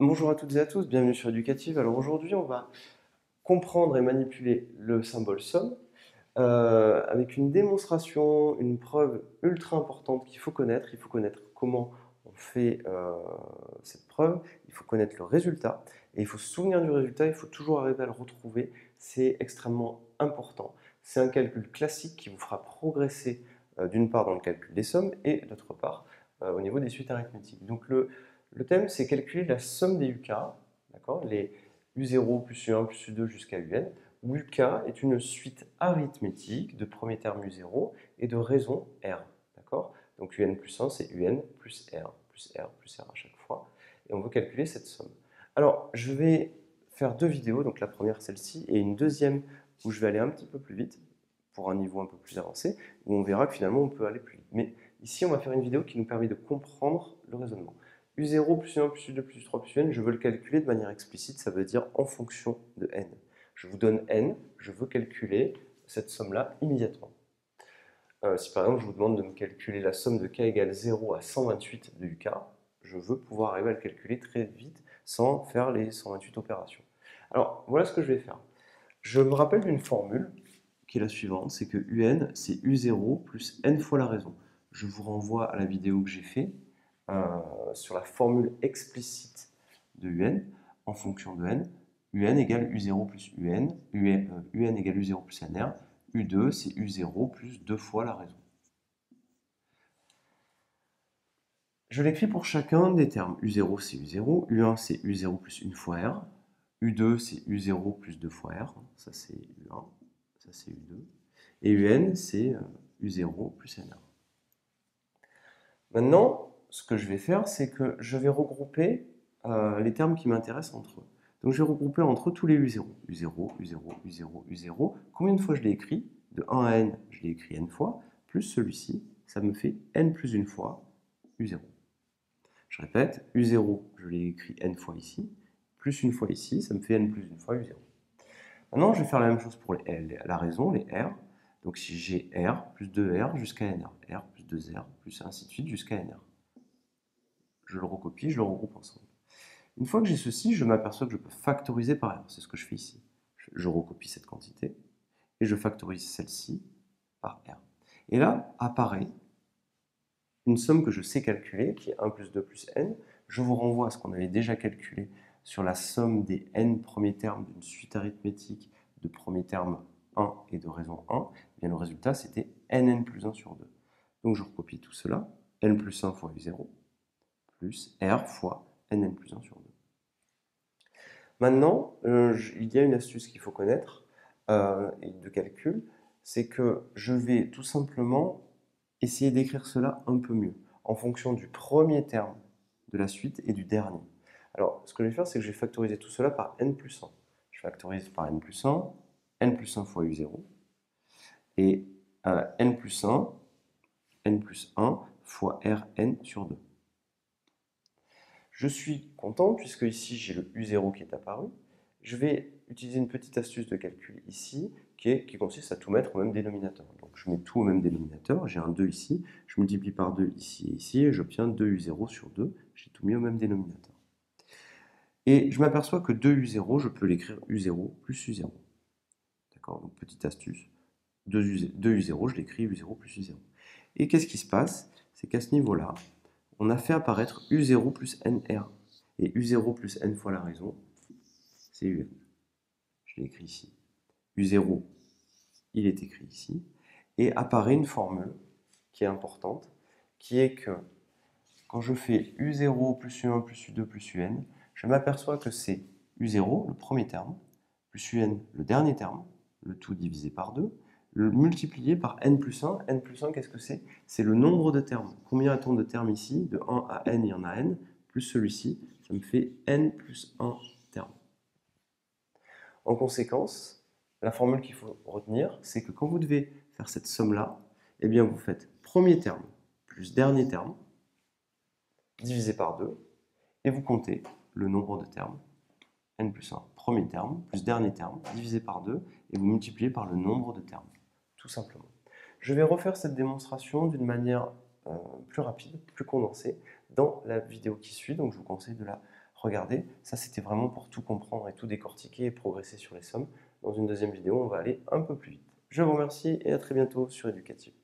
Bonjour à toutes et à tous, bienvenue sur Éducative. Alors aujourd'hui, on va comprendre et manipuler le symbole somme avec une démonstration, une preuve ultra importante qu'il faut connaître. Il faut connaître comment on fait cette preuve, il faut connaître le résultat et il faut se souvenir du résultat, il faut toujours arriver à le retrouver. C'est extrêmement important. C'est un calcul classique qui vous fera progresser d'une part dans le calcul des sommes et d'autre part au niveau des suites arithmétiques. Donc le thème, c'est calculer la somme des UK, d'accord, les U0 plus U1 plus U2 jusqu'à UN, où UK est une suite arithmétique de premier terme U0 et de raison R. D'accord. Donc UN plus 1, c'est UN plus R, plus R, plus R à chaque fois. Et on veut calculer cette somme. Alors, je vais faire deux vidéos, donc la première celle-ci, et une deuxième où je vais aller un petit peu plus vite, pour un niveau un peu plus avancé, où on verra que finalement on peut aller plus vite. Mais ici, on va faire une vidéo qui nous permet de comprendre le raisonnement. U0 plus U1 plus U2 plus U3 plus UN, je veux le calculer de manière explicite, ça veut dire en fonction de n. Je vous donne n, je veux calculer cette somme-là immédiatement. Si par exemple je vous demande de me calculer la somme de k égale 0 à 128 de UK, je veux pouvoir arriver à le calculer très vite sans faire les 128 opérations. Alors voilà ce que je vais faire. Je me rappelle d'une formule qui est la suivante, c'est que UN c'est U0 plus n fois la raison. Je vous renvoie à la vidéo que j'ai fait sur la formule explicite de UN en fonction de n. UN égale U0 plus UN, UN égale U0 plus NR, U2 c'est U0 plus 2 fois la raison. Je l'écris pour chacun des termes. U0 c'est U0, U1 c'est U0 plus 1 fois R, U2 c'est U0 plus 2 fois R, ça c'est U1, ça c'est U2, et UN c'est U0 plus NR. Maintenant, ce que je vais faire, c'est que je vais regrouper les termes qui m'intéressent entre eux. Donc je vais regrouper entre eux tous les U0. U0, U0, U0, U0. Combien de fois je l'ai écrit? De 1 à n, je l'ai écrit n fois, plus celui-ci, ça me fait n plus une fois U0. Je répète, U0, je l'ai écrit n fois ici, plus une fois ici, ça me fait n plus une fois U0. Maintenant, je vais faire la même chose pour la raison, les R. Donc si j'ai R plus 2R jusqu'à NR, R plus 2R, plus ainsi de suite jusqu'à NR. Je le recopie, je le regroupe ensemble. Une fois que j'ai ceci, je m'aperçois que je peux factoriser par R. C'est ce que je fais ici. Je recopie cette quantité et je factorise celle-ci par R. Et là apparaît une somme que je sais calculer, qui est 1 plus 2 plus n. Je vous renvoie à ce qu'on avait déjà calculé sur la somme des n premiers termes d'une suite arithmétique de premier terme 1 et de raison 1. Eh bien, le résultat, c'était nn plus 1 sur 2. Donc je recopie tout cela, n plus 1 fois u0, plus r fois nn plus 1 sur 2. Maintenant, il y a une astuce qu'il faut connaître de calcul, c'est que je vais tout simplement essayer d'écrire cela un peu mieux, en fonction du premier terme de la suite et du dernier. Alors, ce que je vais faire, c'est que je vais factoriser tout cela par n plus 1. Je factorise par n plus 1, n plus 1 fois u0, et n plus 1 fois rn sur 2. Je suis content puisque ici j'ai le U0 qui est apparu. Je vais utiliser une petite astuce de calcul ici qui consiste à tout mettre au même dénominateur. Donc je mets tout au même dénominateur, j'ai un 2 ici, je multiplie par 2 ici et ici et j'obtiens 2U0 sur 2, j'ai tout mis au même dénominateur. Et je m'aperçois que 2U0, je peux l'écrire U0 plus U0. D'accord, donc petite astuce, 2U0, je l'écris U0 plus U0. Et qu'est-ce qui se passe? C'est qu'à ce niveau-là, on a fait apparaître U0 plus NR. Et U0 plus N fois la raison, c'est UN. Je l'ai écrit ici. U0, il est écrit ici. Et apparaît une formule qui est importante, qui est que quand je fais U0 plus U1 plus U2 plus UN, je m'aperçois que c'est U0, le premier terme, plus UN, le dernier terme, le tout divisé par 2, le multiplié par n plus 1. N plus 1, qu'est-ce que c'est? C'est le nombre de termes. Combien a-t-on de termes ici? De 1 à n, il y en a n, plus celui-ci, ça me fait n plus 1 termes. En conséquence, la formule qu'il faut retenir, c'est que quand vous devez faire cette somme-là, eh bien vous faites premier terme plus dernier terme, divisé par 2, et vous comptez le nombre de termes, n plus 1, premier terme, plus dernier terme, divisé par 2, et vous multipliez par le nombre de termes, tout simplement. Je vais refaire cette démonstration d'une manière plus rapide, plus condensée, dans la vidéo qui suit, donc je vous conseille de la regardez. Ça, c'était vraiment pour tout comprendre et tout décortiquer et progresser sur les sommes. Dans une deuxième vidéo, on va aller un peu plus vite. Je vous remercie et à très bientôt sur Éducatif.